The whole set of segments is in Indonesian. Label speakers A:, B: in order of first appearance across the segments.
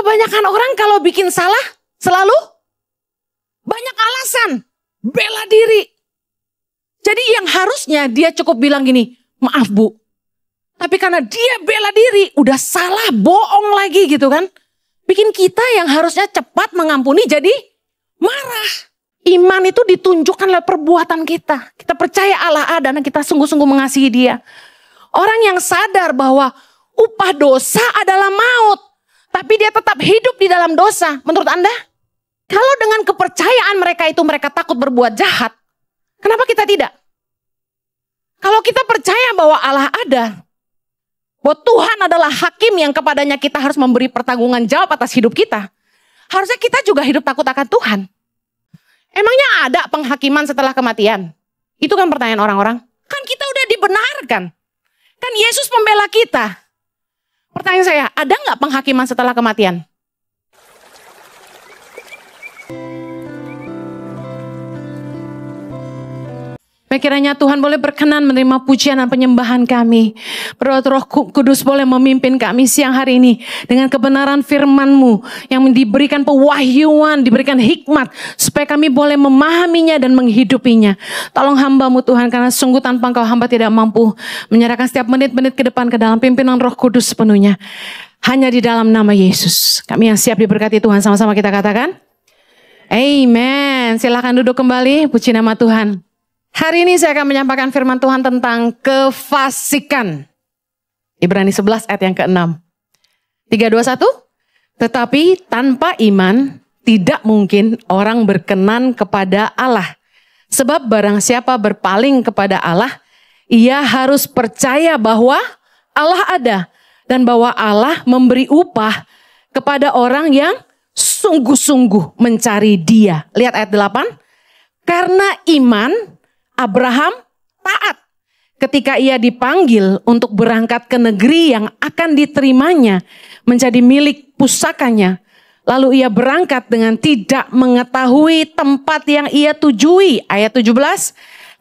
A: Kebanyakan orang kalau bikin salah selalu banyak alasan, bela diri. Jadi yang harusnya dia cukup bilang gini, maaf bu. Tapi karena dia bela diri, udah salah, bohong lagi gitu kan. Bikin kita yang harusnya cepat mengampuni jadi marah. Iman itu ditunjukkan oleh perbuatan kita. Kita percaya Allah ada dan kita sungguh-sungguh mengasihi dia. Orang yang sadar bahwa upah dosa adalah maut. Tapi dia tetap hidup di dalam dosa. Menurut Anda? Kalau dengan kepercayaan mereka itu mereka takut berbuat jahat. Kenapa kita tidak? Kalau kita percaya bahwa Allah ada, bahwa Tuhan adalah hakim yang kepadanya kita harus memberi pertanggungan jawab atas hidup kita. Harusnya kita juga hidup takut akan Tuhan. Emangnya ada penghakiman setelah kematian? Itu kan pertanyaan orang-orang. Kan kita udah dibenarkan. Kan Yesus pembela kita. Pertanyaan saya, ada nggak penghakiman setelah kematian? Kiranya Tuhan boleh berkenan menerima pujian dan penyembahan kami. Roh Kudus boleh memimpin kami siang hari ini dengan kebenaran firman-Mu yang diberikan pewahyuan, diberikan hikmat supaya kami boleh memahaminya dan menghidupinya. Tolong hamba-Mu Tuhan, karena sungguh tanpa Engkau hamba tidak mampu menyerahkan setiap menit-menit ke depan ke dalam pimpinan Roh Kudus sepenuhnya. Hanya di dalam nama Yesus. Kami yang siap diberkati Tuhan, sama-sama kita katakan Amen. Silakan duduk kembali, puji nama Tuhan. Hari ini saya akan menyampaikan firman Tuhan tentang kefasikan. Ibrani 11 ayat yang ke-6. 3, 2, 1. Tetapi tanpa iman tidak mungkin orang berkenan kepada Allah. Sebab barang siapa berpaling kepada Allah, ia harus percaya bahwa Allah ada. Dan bahwa Allah memberi upah kepada orang yang sungguh-sungguh mencari Dia. Lihat ayat 8. Karena iman Abraham taat ketika ia dipanggil untuk berangkat ke negeri yang akan diterimanya menjadi milik pusakanya. Lalu ia berangkat dengan tidak mengetahui tempat yang ia tujui. Ayat 17.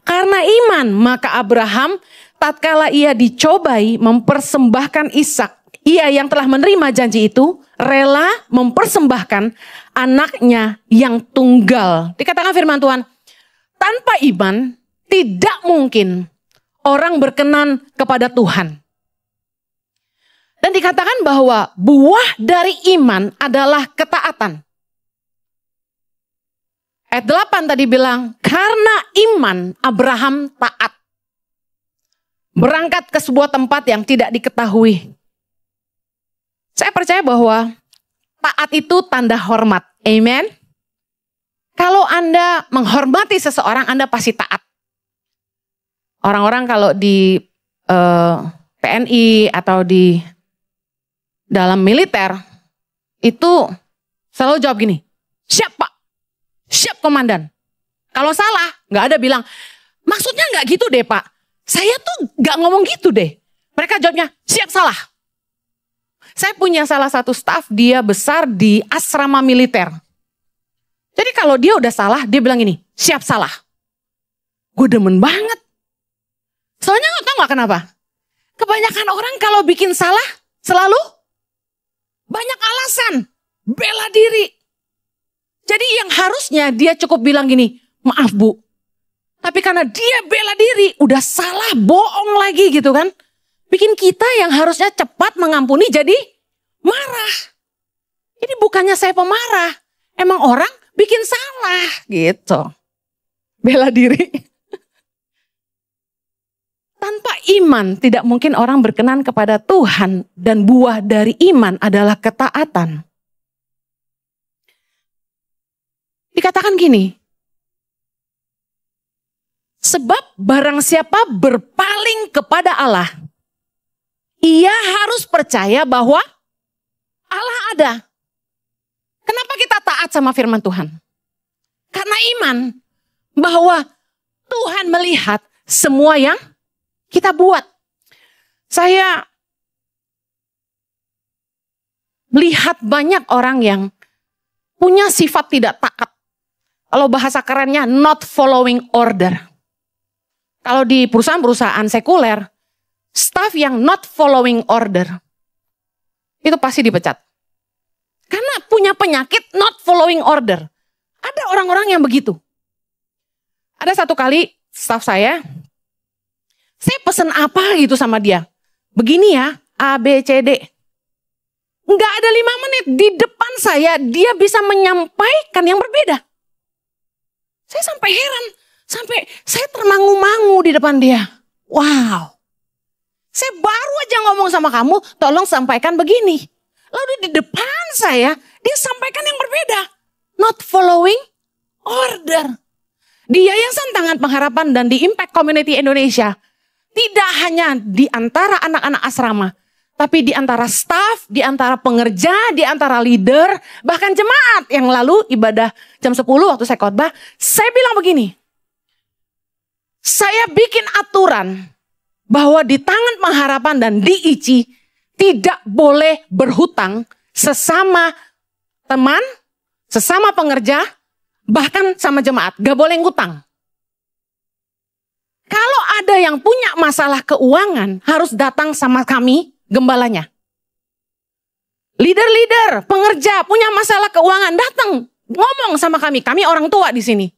A: Karena iman maka Abraham tatkala ia dicobai mempersembahkan Ishak. Ia yang telah menerima janji itu rela mempersembahkan anaknya yang tunggal. Dikatakan firman Tuhan, tanpa iman tidak mungkin orang berkenan kepada Tuhan. Dan dikatakan bahwa buah dari iman adalah ketaatan. Ayat 8 tadi bilang, karena iman Abraham taat. Berangkat ke sebuah tempat yang tidak diketahui. Saya percaya bahwa taat itu tanda hormat. Amen. Kalau Anda menghormati seseorang, Anda pasti taat. Orang-orang kalau di PNI atau di dalam militer itu selalu jawab gini, siap pak, siap komandan. Kalau salah nggak ada bilang, maksudnya nggak gitu deh pak, saya tuh nggak ngomong gitu deh. Mereka jawabnya siap salah. Saya punya salah satu staf, dia besar di asrama militer. Jadi kalau dia udah salah, dia bilang gini, siap salah. Gue demen banget. Soalnya nggak tahu nggak kenapa. Kebanyakan orang kalau bikin salah selalu banyak alasan, bela diri. Jadi yang harusnya dia cukup bilang gini, maaf bu. Tapi karena dia bela diri, udah salah, bohong lagi gitu kan. Bikin kita yang harusnya cepat mengampuni jadi marah. Ini bukannya saya pemarah, emang orang bikin salah gitu. Bela diri. Tanpa iman tidak mungkin orang berkenan kepada Tuhan, dan buah dari iman adalah ketaatan. Dikatakan gini, sebab barang siapa berpaling kepada Allah, ia harus percaya bahwa Allah ada. Kenapa kita taat sama firman Tuhan? Karena iman bahwa Tuhan melihat semua yang kita buat. Saya melihat banyak orang yang punya sifat tidak taat. Kalau bahasa kerennya not following order. Kalau di perusahaan-perusahaan sekuler, staf yang not following order, itu pasti dipecat. Karena punya penyakit not following order. Ada orang-orang yang begitu. Ada satu kali staff saya pesen apa gitu sama dia. Begini ya, A, B, C, D. Nggak ada 5 menit, di depan saya dia bisa menyampaikan yang berbeda. Saya sampai heran, sampai saya termangu-mangu di depan dia. Wow, saya baru aja ngomong sama kamu, tolong sampaikan begini. Lalu di depan saya, dia sampaikan yang berbeda. Not following order. Di Yayasan Tangan Pengharapan dan di Impact Community Indonesia, tidak hanya di antara anak-anak asrama, tapi di antara staff, di antara pengerja, di antara leader, bahkan jemaat yang lalu ibadah jam 10 waktu saya khotbah, saya bilang begini, saya bikin aturan bahwa di Tangan Pengharapan dan di ICI tidak boleh berhutang sesama teman, sesama pengerja, bahkan sama jemaat. Gak boleh ngutang. Kalau ada yang punya masalah keuangan, harus datang sama kami, gembalanya. Leader-leader, pengerja punya masalah keuangan, datang ngomong sama kami. Kami orang tua di sini.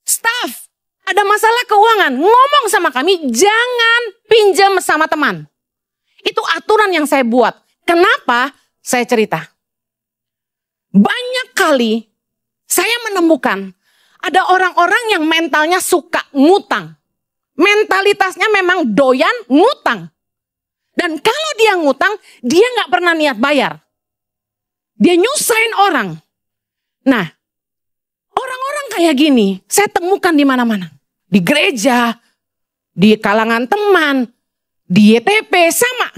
A: Staff ada masalah keuangan, ngomong sama kami, jangan pinjam sama teman. Itu aturan yang saya buat. Kenapa? Saya cerita. Banyak kali saya menemukan ada orang-orang yang mentalnya suka ngutang. Mentalitasnya memang doyan ngutang. Dan kalau dia ngutang, dia nggak pernah niat bayar. Dia nyusahin orang. Nah, orang-orang kayak gini saya temukan di mana-mana. Di gereja, di kalangan teman, di YTP sama.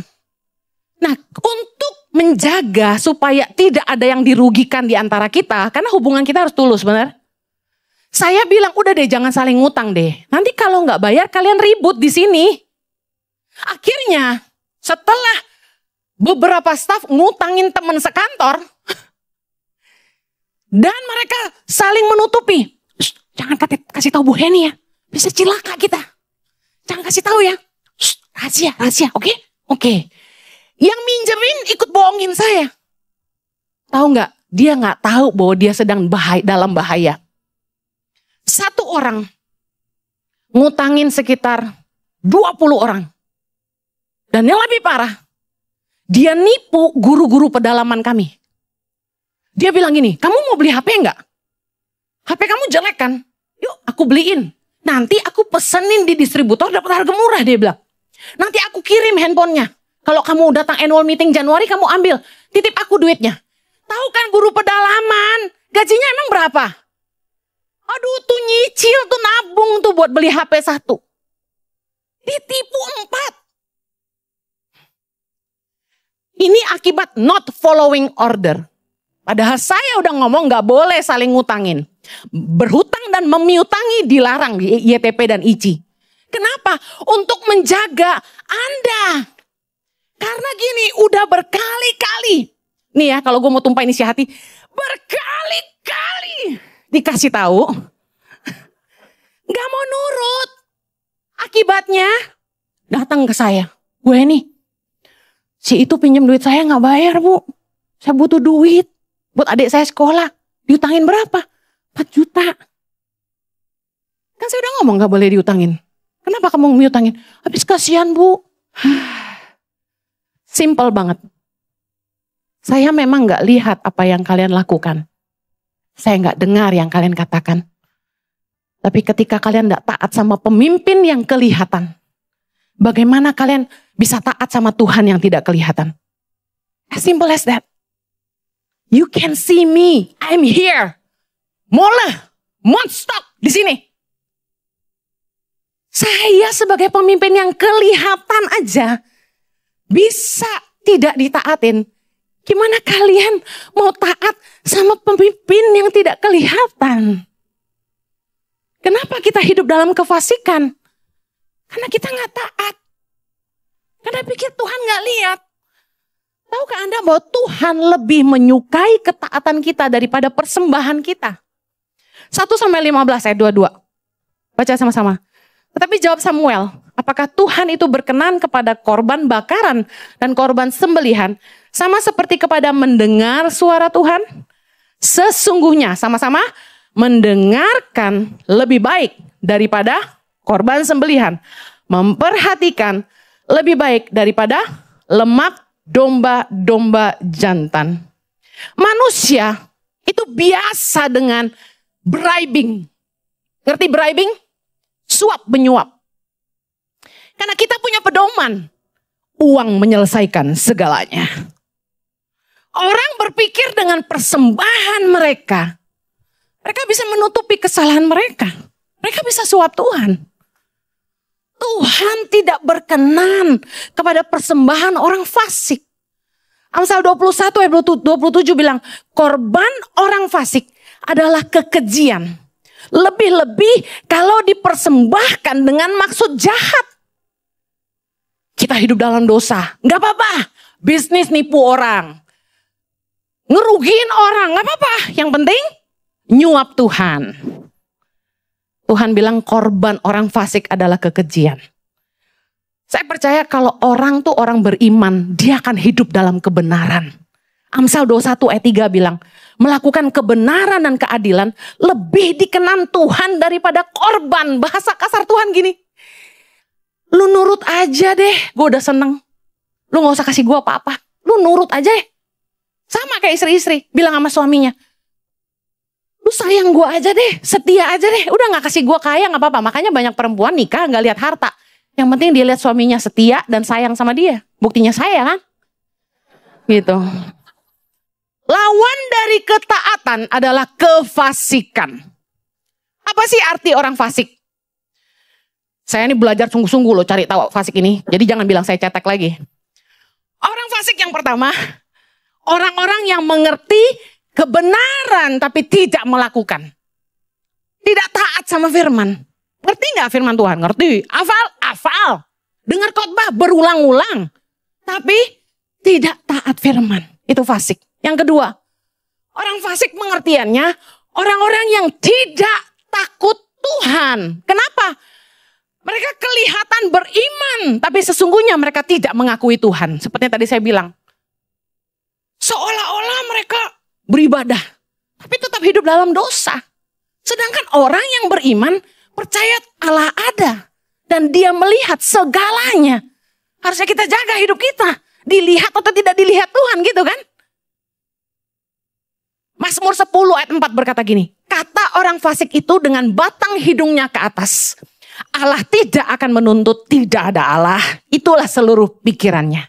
A: Nah, untuk menjaga supaya tidak ada yang dirugikan di antara kita, karena hubungan kita harus tulus, benar? Saya bilang, udah deh jangan saling ngutang deh. Nanti kalau nggak bayar kalian ribut di sini. Akhirnya setelah beberapa staf ngutangin teman sekantor, dan mereka saling menutupi. Jangan kasih tahu Bu Heni ya, bisa cilaka kita. Jangan kasih tahu ya. Rahasia, oke? Oke. Yang minjemin ikut bohongin saya. Tahu nggak? Dia nggak tahu bahwa dia sedang dalam bahaya. Satu orang ngutangin sekitar 20 orang. Dan yang lebih parah, dia nipu guru-guru pedalaman kami. Dia bilang gini, kamu mau beli HP nggak? HP kamu jelek kan? Yuk aku beliin. Nanti aku pesenin di distributor dapat harga murah, dia bilang. Nanti aku kirim handphonenya. Kalau kamu datang annual meeting Januari, kamu ambil. Titip aku duitnya. Tahu kan guru pedalaman, gajinya emang berapa? Aduh tuh nyicil tuh nabung tuh buat beli HP 1. Ditipu 4. Ini akibat not following order. Padahal saya udah ngomong gak boleh saling ngutangin. Berhutang dan memiutangi dilarang di YTP dan ICI. Kenapa? Untuk menjaga Anda. Karena gini, udah berkali-kali. Nih ya, kalau gue mau tumpahin isi hati. Berkali-kali dikasih tahu. Gak mau nurut. Akibatnya datang ke saya. Gue nih, si itu pinjam duit saya gak bayar Bu. Saya butuh duit. Buat adik saya sekolah. Diutangin berapa? 4 juta. Kan saya udah ngomong gak boleh diutangin. Kenapa kamu miutangin? Habis kasihan Bu. Simple banget. Saya memang gak lihat apa yang kalian lakukan. Saya gak dengar yang kalian katakan. Tapi ketika kalian gak taat sama pemimpin yang kelihatan. Bagaimana kalian bisa taat sama Tuhan yang tidak kelihatan? As simple as that. You can see me. I'm here. Mola, monstop di sini. Saya sebagai pemimpin yang kelihatan aja bisa tidak ditaatin. Gimana kalian mau taat sama pemimpin yang tidak kelihatan? Kenapa kita hidup dalam kefasikan? Karena kita nggak taat. Karena pikir Tuhan nggak lihat. Tahukah Anda bahwa Tuhan lebih menyukai ketaatan kita daripada persembahan kita? 1-15 ayat 22. Baca sama-sama. Tetapi jawab Samuel, apa apakah Tuhan itu berkenan kepada korban bakaran dan korban sembelihan sama seperti kepada mendengar suara Tuhan? Sesungguhnya sama-sama mendengarkan lebih baik daripada korban sembelihan. Memperhatikan lebih baik daripada lemak domba-domba jantan. Manusia itu biasa dengan bribing. Ngerti bribing? Suap menyuap. Karena kita punya pedoman. Uang menyelesaikan segalanya. Orang berpikir dengan persembahan mereka. Mereka bisa menutupi kesalahan mereka. Mereka bisa suap Tuhan. Tuhan tidak berkenan kepada persembahan orang fasik. Amsal 21 ayat 27 bilang, korban orang fasik adalah kekejian. Lebih-lebih kalau dipersembahkan dengan maksud jahat. Kita hidup dalam dosa, gak apa-apa. Bisnis nipu orang. Ngerugiin orang, gak apa-apa. Yang penting nyuap Tuhan. Tuhan bilang korban orang fasik adalah kekejian. Saya percaya kalau orang tuh orang beriman, dia akan hidup dalam kebenaran. Amsal 21 ayat 3 bilang, melakukan kebenaran dan keadilan lebih dikenan Tuhan daripada korban. Bahasa kasar Tuhan gini, lu nurut aja deh, gue udah seneng. Lu gak usah kasih gue apa-apa, lu nurut aja deh. Sama kayak istri-istri, bilang sama suaminya, lu sayang gue aja deh, setia aja deh. Udah gak kasih gue kaya gak apa-apa. Makanya banyak perempuan nikah gak lihat harta. Yang penting dia lihat suaminya setia dan sayang sama dia. Buktinya saya kan. Gitu. Lawan dari ketaatan adalah kefasikan. Apa sih arti orang fasik? Saya ini belajar sungguh-sungguh loh cari tahu fasik ini. Jadi jangan bilang saya cetek lagi. Orang fasik yang pertama, orang-orang yang mengerti kebenaran tapi tidak melakukan. Tidak taat sama firman. Ngerti gak firman Tuhan? Ngerti. Hafal. Dengar khotbah berulang-ulang. Tapi tidak taat firman. Itu fasik. Yang kedua, orang fasik pengertiannya orang-orang yang tidak takut Tuhan. Kenapa? Mereka kelihatan beriman, tapi sesungguhnya mereka tidak mengakui Tuhan. Seperti tadi saya bilang. Seolah-olah mereka beribadah, tapi tetap hidup dalam dosa. Sedangkan orang yang beriman percaya Allah ada dan dia melihat segalanya. Harusnya kita jaga hidup kita. Dilihat atau tidak dilihat Tuhan gitu kan. Mazmur 10 ayat 4 berkata gini. Kata orang fasik itu dengan batang hidungnya ke atas. Allah tidak akan menuntut, tidak ada Allah. Itulah seluruh pikirannya.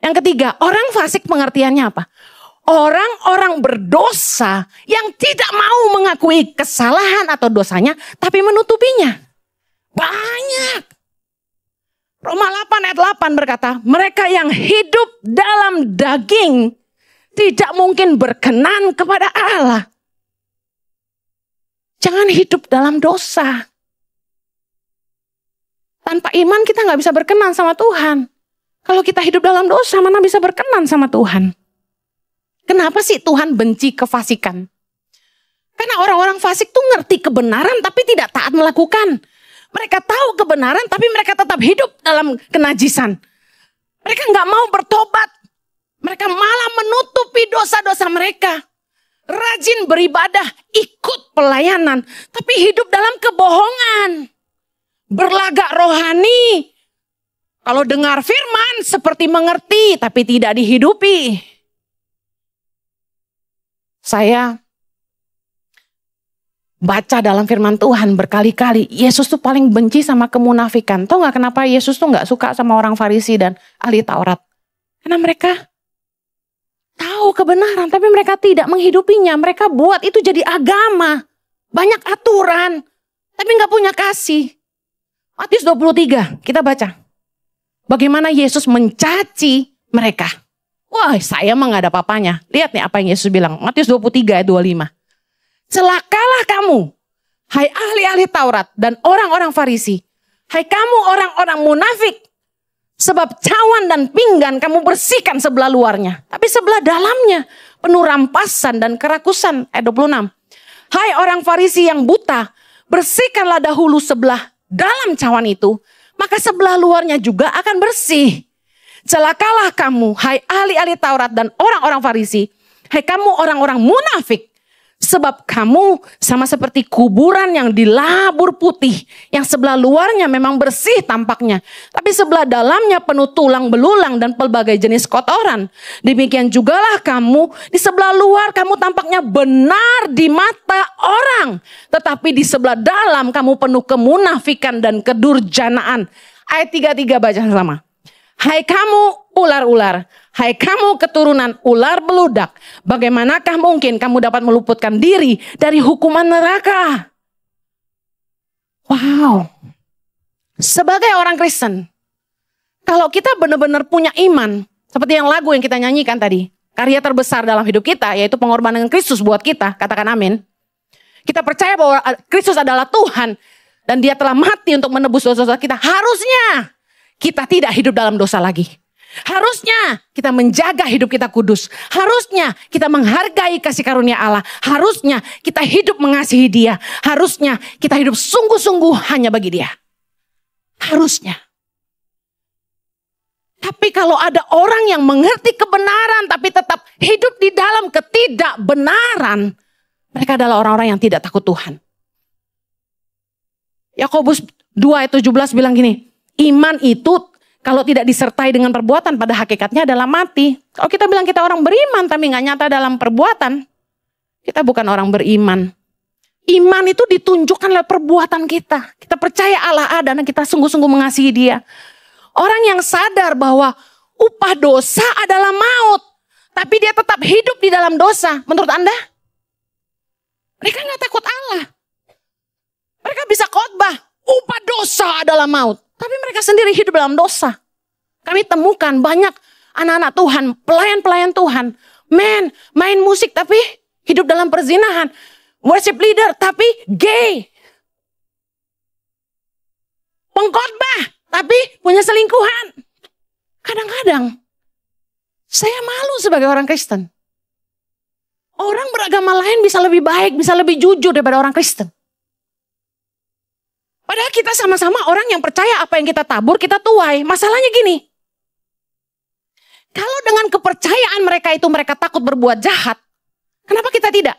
A: Yang ketiga, orang fasik pengertiannya apa? Orang-orang berdosa yang tidak mau mengakui kesalahan atau dosanya, tapi menutupinya. Banyak. Roma 8 ayat 8 berkata, mereka yang hidup dalam daging tidak mungkin berkenan kepada Allah. Jangan hidup dalam dosa. Tanpa iman kita gak bisa berkenan sama Tuhan. Kalau kita hidup dalam dosa, mana bisa berkenan sama Tuhan? Kenapa sih Tuhan benci kefasikan? Karena orang-orang fasik tuh ngerti kebenaran tapi tidak taat melakukan. Mereka tahu kebenaran tapi mereka tetap hidup dalam kenajisan. Mereka gak mau bertobat. Mereka malah menutupi dosa-dosa mereka. Rajin beribadah, ikut pelayanan, tapi hidup dalam kebohongan. Berlagak rohani. Kalau dengar firman seperti mengerti tapi tidak dihidupi. Saya baca dalam firman Tuhan berkali-kali. Yesus tuh paling benci sama kemunafikan. Tahu gak kenapa Yesus tuh gak suka sama orang Farisi dan ahli Taurat? Karena mereka tahu kebenaran tapi mereka tidak menghidupinya. Mereka buat itu jadi agama. Banyak aturan tapi gak punya kasih. Matius 23 kita baca. Bagaimana Yesus mencaci mereka. Wah, saya mah gak ada apa-apanya. Lihat nih apa yang Yesus bilang. Matius 23 ayat 25. Celakalah kamu, hai ahli-ahli Taurat dan orang-orang Farisi. Hai kamu orang-orang munafik. Sebab cawan dan pinggan kamu bersihkan sebelah luarnya. Tapi sebelah dalamnya penuh rampasan dan kerakusan. Ayat 26. Hai orang Farisi yang buta. Bersihkanlah dahulu sebelah dalam cawan itu. maka sebelah luarnya juga akan bersih. Celakalah kamu, hai ahli-ahli Taurat dan orang-orang Farisi, hai kamu orang-orang munafik, sebab kamu sama seperti kuburan yang dilabur putih, yang sebelah luarnya memang bersih tampaknya, tapi sebelah dalamnya penuh tulang belulang dan pelbagai jenis kotoran. Demikian jugalah kamu, di sebelah luar kamu tampaknya benar di mata orang, tetapi di sebelah dalam kamu penuh kemunafikan dan kedurjanaan. Ayat 33 baca sama. Hai kamu ular-ular, hai kamu keturunan ular beludak, bagaimanakah mungkin kamu dapat meluputkan diri dari hukuman neraka? Wow. Sebagai orang Kristen, kalau kita benar-benar punya iman, seperti yang lagu yang kita nyanyikan tadi, karya terbesar dalam hidup kita yaitu pengorbanan Kristus buat kita, katakan amin. Kita percaya bahwa Kristus adalah Tuhan dan Dia telah mati untuk menebus dosa-dosa kita. Harusnya kita tidak hidup dalam dosa lagi. Harusnya kita menjaga hidup kita kudus. Harusnya kita menghargai kasih karunia Allah. Harusnya kita hidup mengasihi Dia. Harusnya kita hidup sungguh-sungguh hanya bagi Dia. Harusnya. Tapi kalau ada orang yang mengerti kebenaran tapi tetap hidup di dalam ketidakbenaran, mereka adalah orang-orang yang tidak takut Tuhan. Yakobus 2 ayat 17 bilang gini, iman itu kalau tidak disertai dengan perbuatan pada hakikatnya adalah mati. Kalau kita bilang kita orang beriman tapi nggak nyata dalam perbuatan, kita bukan orang beriman. Iman itu ditunjukkan lewat perbuatan kita. Kita percaya Allah ada dan kita sungguh-sungguh mengasihi Dia. Orang yang sadar bahwa upah dosa adalah maut, tapi dia tetap hidup di dalam dosa. Menurut Anda? Mereka nggak takut Allah. Mereka bisa khotbah, upah dosa adalah maut. Tapi mereka sendiri hidup dalam dosa. Kami temukan banyak anak-anak Tuhan, pelayan-pelayan Tuhan. Main musik tapi hidup dalam perzinahan. Worship leader tapi gay. Pengkhotbah tapi punya selingkuhan. Kadang-kadang saya malu sebagai orang Kristen. Orang beragama lain bisa lebih baik, bisa lebih jujur daripada orang Kristen. Padahal kita sama-sama orang yang percaya apa yang kita tabur, kita tuai. Masalahnya gini. Kalau dengan kepercayaan mereka itu mereka takut berbuat jahat, kenapa kita tidak?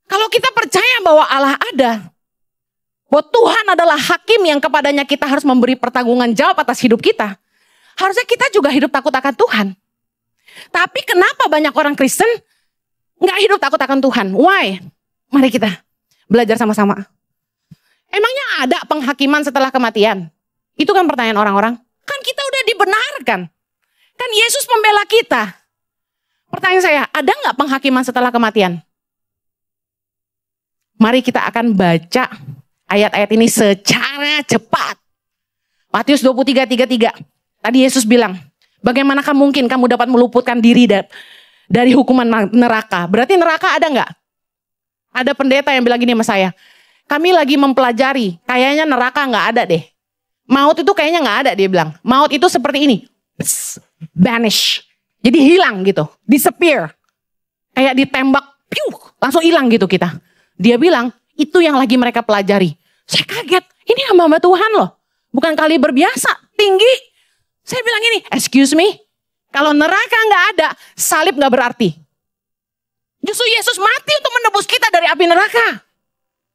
A: Kalau kita percaya bahwa Allah ada, bahwa Tuhan adalah hakim yang kepadanya kita harus memberi pertanggungan jawab atas hidup kita, harusnya kita juga hidup takut akan Tuhan. Tapi kenapa banyak orang Kristen nggak hidup takut akan Tuhan? Why? Mari kita belajar sama-sama. Emangnya ada penghakiman setelah kematian? Itu kan pertanyaan orang-orang. Kan kita udah dibenarkan. Kan Yesus pembela kita. Pertanyaan saya, ada nggak penghakiman setelah kematian? Mari kita akan baca ayat-ayat ini secara cepat. Matius 23:33. Tadi Yesus bilang, bagaimanakah mungkin kamu dapat meluputkan diri dari hukuman neraka? Berarti neraka ada nggak? Ada pendeta yang bilang gini sama saya, kami lagi mempelajari, kayaknya neraka nggak ada deh. Maut itu kayaknya nggak ada, dia bilang. Maut itu seperti ini, vanish. Jadi hilang gitu, disappear. Kayak ditembak, piu, langsung hilang gitu kita. Dia bilang, itu yang lagi mereka pelajari. Saya kaget, ini hamba-hamba Tuhan loh. Bukan kaliber biasa, tinggi. Saya bilang ini, excuse me, kalau neraka nggak ada, salib nggak berarti. Justru Yesus mati untuk menebus kita dari api neraka.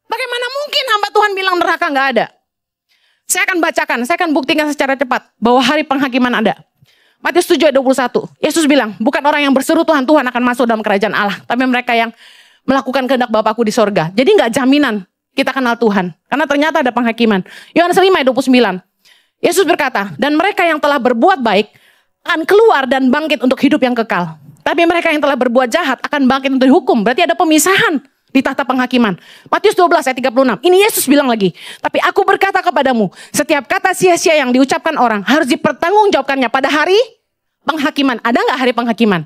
A: Bagaimana mungkin hamba Tuhan bilang neraka nggak ada? Saya akan bacakan, saya akan buktikan secara cepat bahwa hari penghakiman ada. Matius 7 ayat 21. Yesus bilang, bukan orang yang berseru Tuhan, Tuhan akan masuk dalam kerajaan Allah. Tapi mereka yang melakukan kehendak Bapakku di sorga. Jadi nggak jaminan kita kenal Tuhan. Karena ternyata ada penghakiman. Yohanes 5 ayat 29. Yesus berkata, dan mereka yang telah berbuat baik akan keluar dan bangkit untuk hidup yang kekal. Tapi mereka yang telah berbuat jahat akan bangkit untuk dihukum. Berarti ada pemisahan di tahta penghakiman. Matius 12 ayat 36. Ini Yesus bilang lagi. Tapi aku berkata kepadamu, setiap kata sia-sia yang diucapkan orang harus dipertanggungjawabkannya pada hari penghakiman. Ada nggak hari penghakiman?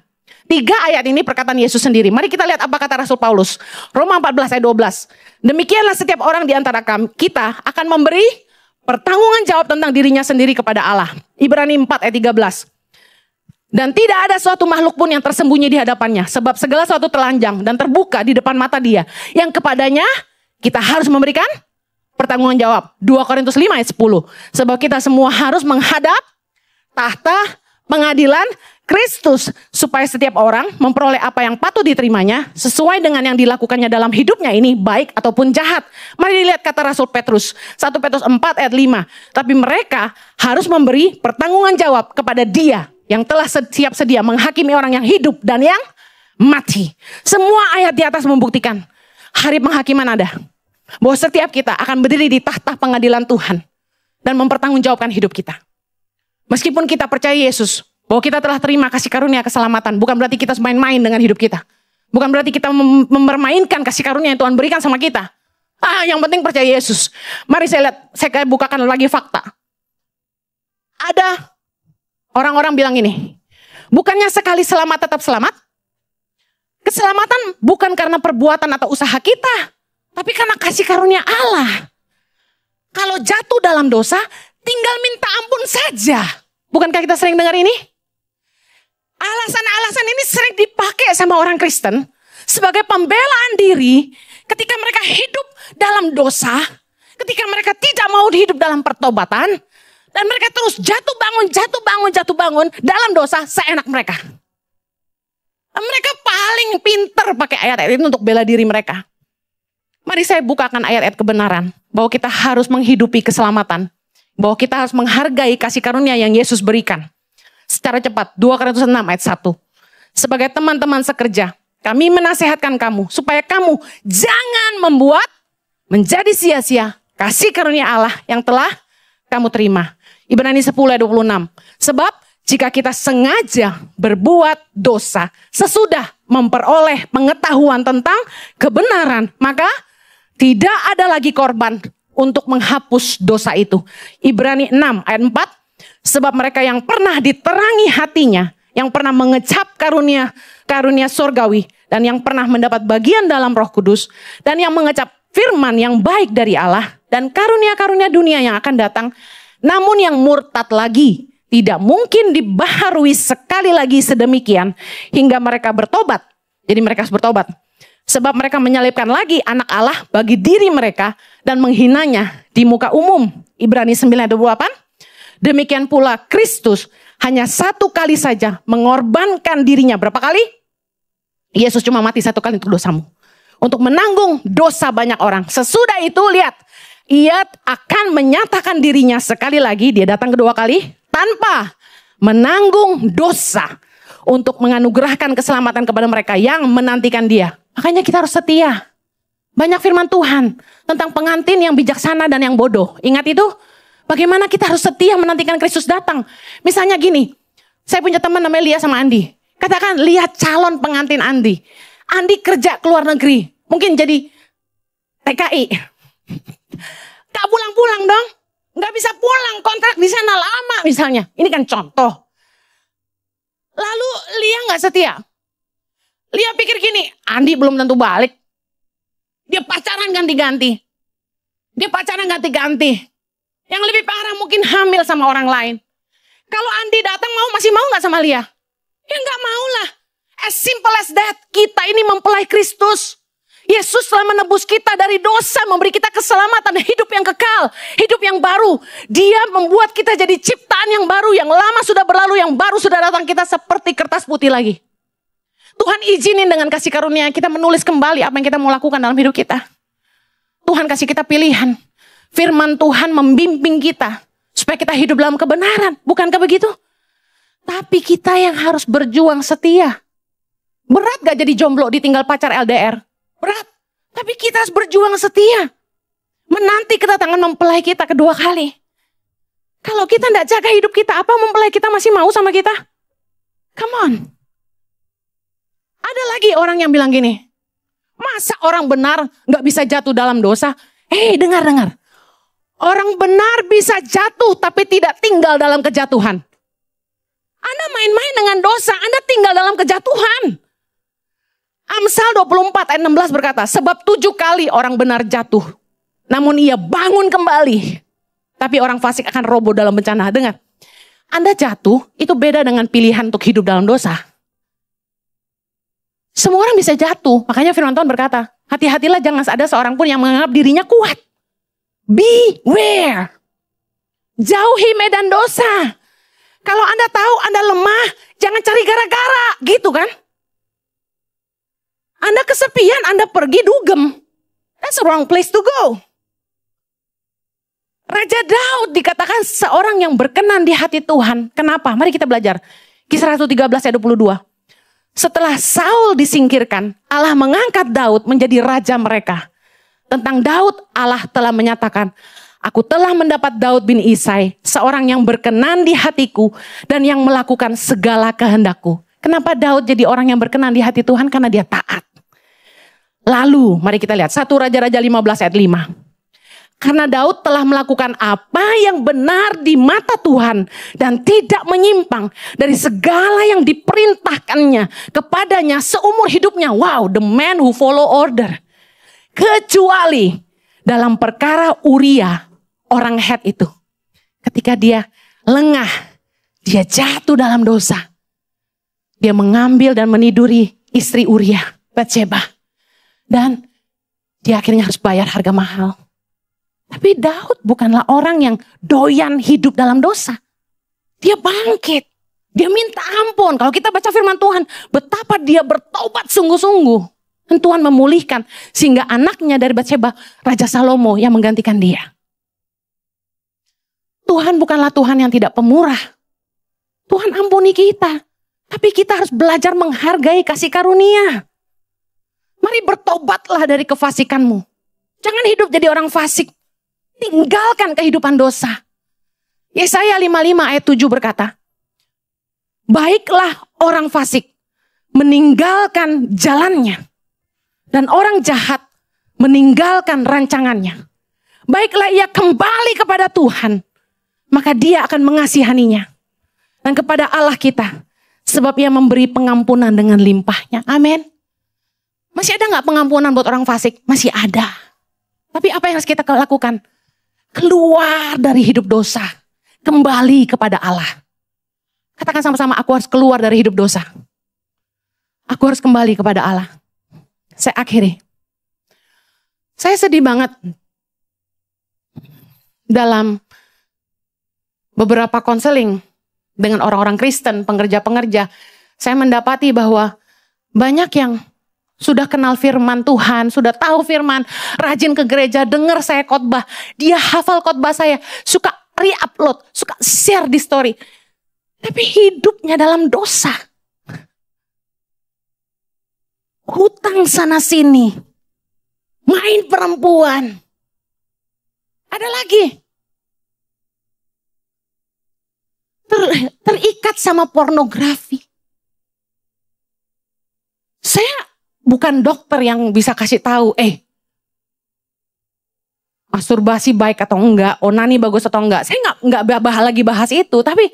A: 3 ayat ini perkataan Yesus sendiri. Mari kita lihat apa kata Rasul Paulus. Roma 14 ayat 12. Demikianlah setiap orang di antara kita akan memberi pertanggungan jawab tentang dirinya sendiri kepada Allah. Ibrani 4 ayat 13. Dan tidak ada suatu makhluk pun yang tersembunyi di hadapannya. Sebab segala sesuatu telanjang dan terbuka di depan mata Dia. Yang kepadanya kita harus memberikan pertanggungan jawab. 2 Korintus 5 ayat 10. Sebab kita semua harus menghadap tahta pengadilan Kristus, supaya setiap orang memperoleh apa yang patut diterimanya sesuai dengan yang dilakukannya dalam hidupnya ini, baik ataupun jahat. Mari dilihat kata Rasul Petrus, 1 Petrus 4 ayat 5. Tapi mereka harus memberi pertanggungan jawab kepada Dia yang telah siap sedia menghakimi orang yang hidup dan yang mati. Semua ayat di atas membuktikan hari penghakiman ada. Bahwa setiap kita akan berdiri di tahta pengadilan Tuhan dan mempertanggungjawabkan hidup kita. Meskipun kita percaya Yesus, bahwa kita telah terima kasih karunia keselamatan, bukan berarti kita main-main dengan hidup kita. Bukan berarti kita mempermainkan kasih karunia yang Tuhan berikan sama kita. Yang penting percaya Yesus. Mari saya bukakan lagi fakta. Ada orang-orang bilang ini, bukannya sekali selamat tetap selamat? Keselamatan bukan karena perbuatan atau usaha kita, tapi karena kasih karunia Allah. Kalau jatuh dalam dosa, tinggal minta ampun saja. Bukankah kita sering dengar ini? Alasan-alasan ini sering dipakai sama orang Kristen sebagai pembelaan diri ketika mereka hidup dalam dosa, ketika mereka tidak mau hidup dalam pertobatan, dan mereka terus jatuh bangun dalam dosa seenak mereka. Mereka paling pinter pakai ayat-ayat itu untuk bela diri mereka. Mari saya bukakan ayat-ayat kebenaran bahwa kita harus menghidupi keselamatan, bahwa kita harus menghargai kasih karunia yang Yesus berikan. Secara cepat, 2 Korintus 6 ayat 1. Sebagai teman-teman sekerja, kami menasehatkan kamu supaya kamu jangan membuat menjadi sia-sia kasih karunia Allah yang telah kamu terima. Ibrani 10 ayat 26. Sebab jika kita sengaja berbuat dosa sesudah memperoleh pengetahuan tentang kebenaran, maka tidak ada lagi korban untuk menghapus dosa itu. Ibrani 6 ayat 4. Sebab mereka yang pernah diterangi hatinya, yang pernah mengecap karunia surgawi, dan yang pernah mendapat bagian dalam Roh Kudus, dan yang mengecap firman yang baik dari Allah, dan karunia-karunia dunia yang akan datang, namun yang murtad lagi, tidak mungkin dibaharui sekali lagi sedemikian, hingga mereka bertobat. Jadi mereka harus bertobat. Sebab mereka menyalibkan lagi anak Allah bagi diri mereka, dan menghinanya di muka umum. Ibrani 9 ayat 28. Demikian pula Kristus hanya satu kali saja mengorbankan dirinya. Berapa kali? Yesus cuma mati satu kali untuk dosamu. Untuk menanggung dosa banyak orang. Sesudah itu lihat. Ia akan menyatakan dirinya sekali lagi. Dia datang kedua kali. Tanpa menanggung dosa. Untuk menganugerahkan keselamatan kepada mereka yang menantikan dia. Makanya kita harus setia. Banyak firman Tuhan tentang pengantin yang bijaksana dan yang bodoh. Ingat itu? Bagaimana kita harus setia menantikan Kristus datang. Misalnya gini, saya punya teman namanya Lia sama Andi. Katakan, lihat calon pengantin Andi. Andi kerja ke luar negeri. Mungkin jadi TKI. Gak pulang-pulang dong. Gak bisa pulang, kontrak di sana lama misalnya. Ini kan contoh. Lalu Lia gak setia. Lia pikir gini, Andi belum tentu balik. Dia pacaran ganti-ganti. Yang lebih parah mungkin hamil sama orang lain. Kalau Andi datang masih mau gak sama Lia? Ya gak mau lah. As simple as that. Kita ini mempelai Kristus. Yesus telah menebus kita dari dosa. Memberi kita keselamatan. Hidup yang kekal. Hidup yang baru. Dia membuat kita jadi ciptaan yang baru. Yang lama sudah berlalu. Yang baru sudah datang. Kita seperti kertas putih lagi. Tuhan izinin dengan kasih karunia kita menulis kembali apa yang kita mau lakukan dalam hidup kita. Tuhan kasih kita pilihan. Firman Tuhan membimbing kita supaya kita hidup dalam kebenaran. Bukankah begitu? Tapi kita yang harus berjuang setia. Berat gak jadi jomblo ditinggal pacar LDR? Berat. Tapi kita harus berjuang setia. Menanti kedatangan mempelai kita kedua kali. Kalau kita gak jaga hidup kita, apa mempelai kita masih mau sama kita? Come on. Ada lagi orang yang bilang gini. Masa orang benar gak bisa jatuh dalam dosa? Dengar. Orang benar bisa jatuh tapi tidak tinggal dalam kejatuhan. Anda main-main dengan dosa, Anda tinggal dalam kejatuhan. Amsal 24 ayat 16 berkata, sebab 7 kali orang benar jatuh, namun ia bangun kembali. Tapi orang fasik akan roboh dalam bencana. Dengar, Anda jatuh itu beda dengan pilihan untuk hidup dalam dosa. Semua orang bisa jatuh, makanya firman Tuhan berkata, hati-hatilah jangan ada seorang pun yang menganggap dirinya kuat. beware. Jauhi medan dosa. Kalau Anda tahu Anda lemah, jangan cari gara-gara, gitu kan? Anda kesepian, Anda pergi dugem. That's the wrong place to go. Raja Daud dikatakan seorang yang berkenan di hati Tuhan. Kenapa? Mari kita belajar. Kisah 113 ayat 22. Setelah Saul disingkirkan, Allah mengangkat Daud menjadi raja mereka. Tentang Daud, Allah telah menyatakan, aku telah mendapat Daud bin Isai, seorang yang berkenan di hatiku dan yang melakukan segala kehendakku. Kenapa Daud jadi orang yang berkenan di hati Tuhan? Karena dia taat. Lalu, mari kita lihat 1 Raja-Raja 15 ayat 5. Karena Daud telah melakukan apa yang benar di mata Tuhan dan tidak menyimpang dari segala yang diperintahkannya kepadanya seumur hidupnya. Wow, the man who follow order. Kecuali dalam perkara Uria, orang Het itu. Ketika dia lengah, dia jatuh dalam dosa. Dia mengambil dan meniduri istri Uria, Batsheba. Dan dia akhirnya harus bayar harga mahal. Tapi Daud bukanlah orang yang doyan hidup dalam dosa. Dia bangkit. Dia minta ampun. Kalau kita baca firman Tuhan, betapa dia bertobat sungguh-sungguh. Dan Tuhan memulihkan. Sehingga anaknya dari Batsheba, Raja Salomo yang menggantikan dia. Tuhan bukanlah Tuhan yang tidak pemurah. Tuhan ampuni kita. Tapi kita harus belajar menghargai kasih karunia. Mari bertobatlah dari kefasikanmu. Jangan hidup jadi orang fasik. Tinggalkan kehidupan dosa. Yesaya 55 ayat 7 berkata, baiklah orang fasik meninggalkan jalannya. Dan orang jahat meninggalkan rancangannya. Baiklah ia kembali kepada Tuhan. Maka dia akan mengasihaninya. Dan kepada Allah kita. Sebab ia memberi pengampunan dengan limpahnya. Amin. Masih ada gak pengampunan buat orang fasik? Masih ada. Tapi apa yang harus kita lakukan? Keluar dari hidup dosa. Kembali kepada Allah. Katakan sama-sama, aku harus keluar dari hidup dosa. Aku harus kembali kepada Allah. Saya akhiri. Saya sedih banget. Dalam beberapa konseling dengan orang-orang Kristen, pengerja-pengerja. Saya mendapati bahwa banyak yang sudah kenal firman Tuhan, sudah tahu firman, rajin ke gereja, dengar saya khotbah, dia hafal khotbah saya, suka re-upload, suka share di story. Tapi hidupnya dalam dosa. Hutang sana sini, main perempuan. Ada lagi. Terikat sama pornografi. Saya bukan dokter yang bisa kasih tahu, masturbasi baik atau enggak, onani bagus atau enggak. Saya nggak lagi bahas itu, tapi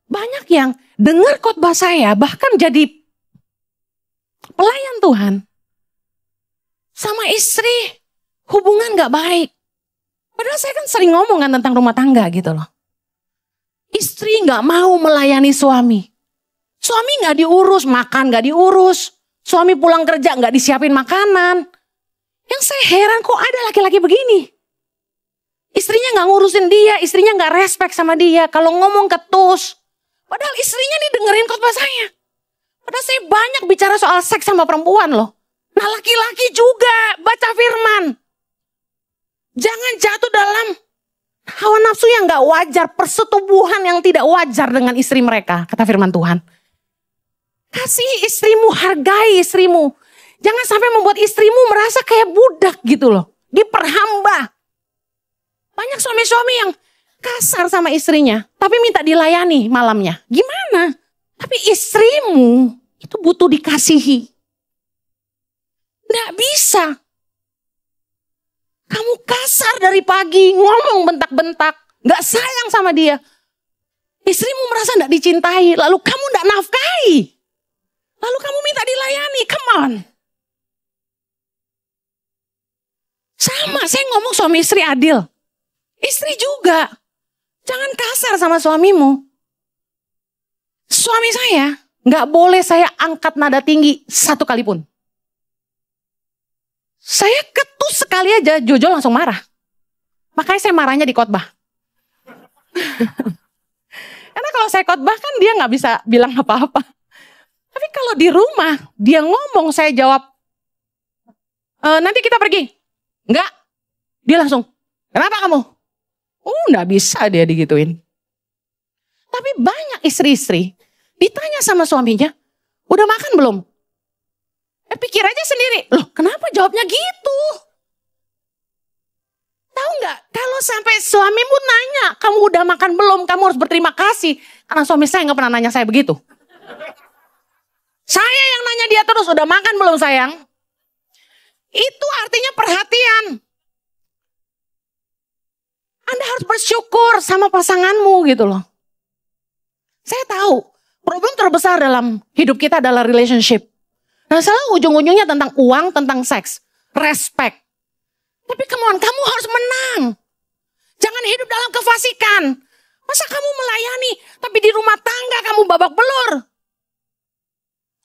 A: banyak yang dengar khotbah saya bahkan jadi pelayan Tuhan. Sama istri hubungan nggak baik. Padahal saya kan sering ngomongan tentang rumah tangga gitu loh. Istri nggak mau melayani suami. Suami nggak diurus, makan nggak diurus. Suami pulang kerja nggak disiapin makanan. Yang saya heran kok ada laki-laki begini. Istrinya nggak ngurusin dia, istrinya nggak respect sama dia. Kalau ngomong ketus. Padahal istrinya nih dengerin khotbah saya. Padahal saya banyak bicara soal seks sama perempuan loh. Nah laki-laki juga baca firman. Jangan jatuh dalam hawa nafsu yang nggak wajar, persetubuhan yang tidak wajar dengan istri mereka, kata firman Tuhan. Kasih istrimu, hargai istrimu. Jangan sampai membuat istrimu merasa kayak budak gitu loh. Diperhamba. Banyak suami-suami yang kasar sama istrinya. Tapi minta dilayani malamnya. Gimana? Tapi istrimu itu butuh dikasihi. Nggak bisa. Kamu kasar dari pagi, ngomong bentak-bentak. Nggak sayang sama dia. Istrimu merasa nggak dicintai. Lalu kamu nggak nafkahi. Lalu kamu minta dilayani, come on. Sama, saya ngomong suami istri adil. Istri juga. Jangan kasar sama suamimu. Suami saya, gak boleh saya angkat nada tinggi satu kali pun. Saya ketus sekali aja, Jojo langsung marah. Makanya saya marahnya di khotbah. Karena kalau saya khotbah kan dia nggak bisa bilang apa-apa. Tapi kalau di rumah dia ngomong, saya jawab, nanti kita pergi. Enggak. Dia langsung, kenapa kamu? Nggak bisa dia digituin. Tapi banyak istri-istri ditanya sama suaminya, udah makan belum? Pikir aja sendiri, loh kenapa jawabnya gitu? Tahu nggak, kalau sampai suamimu nanya, kamu udah makan belum? Kamu harus berterima kasih. Karena suami saya nggak pernah nanya saya begitu. Saya yang nanya dia terus, udah makan belum sayang? Itu artinya perhatian. Anda harus bersyukur sama pasanganmu gitu loh. Saya tahu, problem terbesar dalam hidup kita adalah relationship. Nah selalu ujung-ujungnya tentang uang, tentang seks, respect. Tapi come on, kamu harus menang. Jangan hidup dalam kefasikan. Masa kamu melayani, tapi di rumah tangga kamu babak belur.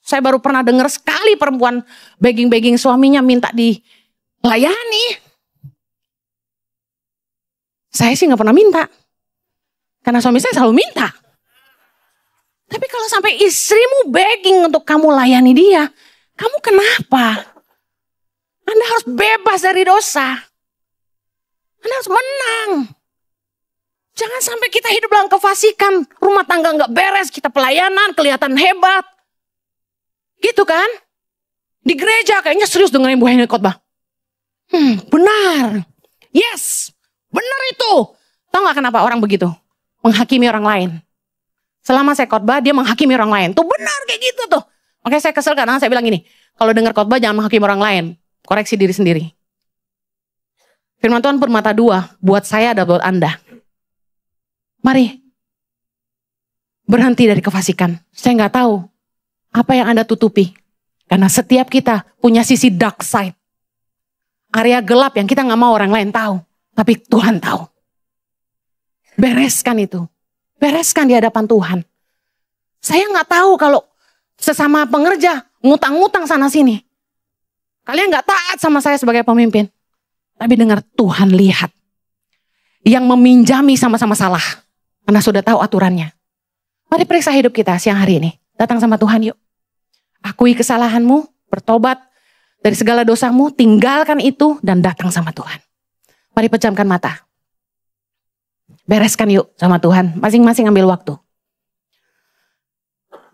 A: Saya baru pernah dengar sekali perempuan begging-begging suaminya minta dilayani. Saya sih gak pernah minta. Karena suami saya selalu minta. Tapi kalau sampai istrimu begging untuk kamu layani dia, kamu kenapa? Anda harus bebas dari dosa. Anda harus menang. Jangan sampai kita hidup dalam kefasikan. Rumah tangga gak beres, kita pelayanan, kelihatan hebat. Gitu kan? Di gereja kayaknya serius dengerin Bu Heni khotbah. Benar. Yes, benar itu. Tahu gak kenapa orang begitu? Menghakimi orang lain. Selama saya khotbah, dia menghakimi orang lain. Tuh benar kayak gitu tuh. Makanya saya kesel karena saya bilang gini, kalau dengar khotbah jangan menghakimi orang lain. Koreksi diri sendiri. Firman Tuhan permata dua, buat saya dan buat Anda. Mari, berhenti dari kefasikan. Saya nggak tahu apa yang Anda tutupi. Karena setiap kita punya sisi dark side. Area gelap yang kita nggak mau orang lain tahu. Tapi Tuhan tahu. Bereskan itu. Bereskan di hadapan Tuhan. Saya nggak tahu kalau sesama pengerja ngutang-ngutang sana sini. Kalian nggak taat sama saya sebagai pemimpin. Tapi dengar Tuhan lihat. Yang meminjami sama-sama salah. Karena sudah tahu aturannya. Mari periksa hidup kita siang hari ini. Datang sama Tuhan yuk. Akui kesalahanmu, bertobat dari segala dosamu, tinggalkan itu dan datang sama Tuhan. Mari pejamkan mata. Bereskan yuk sama Tuhan. Masing-masing ambil waktu.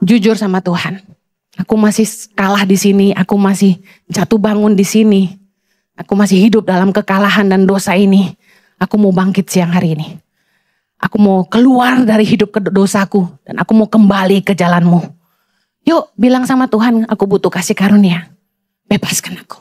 A: Jujur sama Tuhan. Aku masih kalah di sini. Aku masih jatuh bangun di sini. Aku masih hidup dalam kekalahan dan dosa ini. Aku mau bangkit siang hari ini. Aku mau keluar dari hidup dosaku. Dan aku mau kembali ke jalanmu. Yuk bilang sama Tuhan, aku butuh kasih karunia. Bebaskan aku.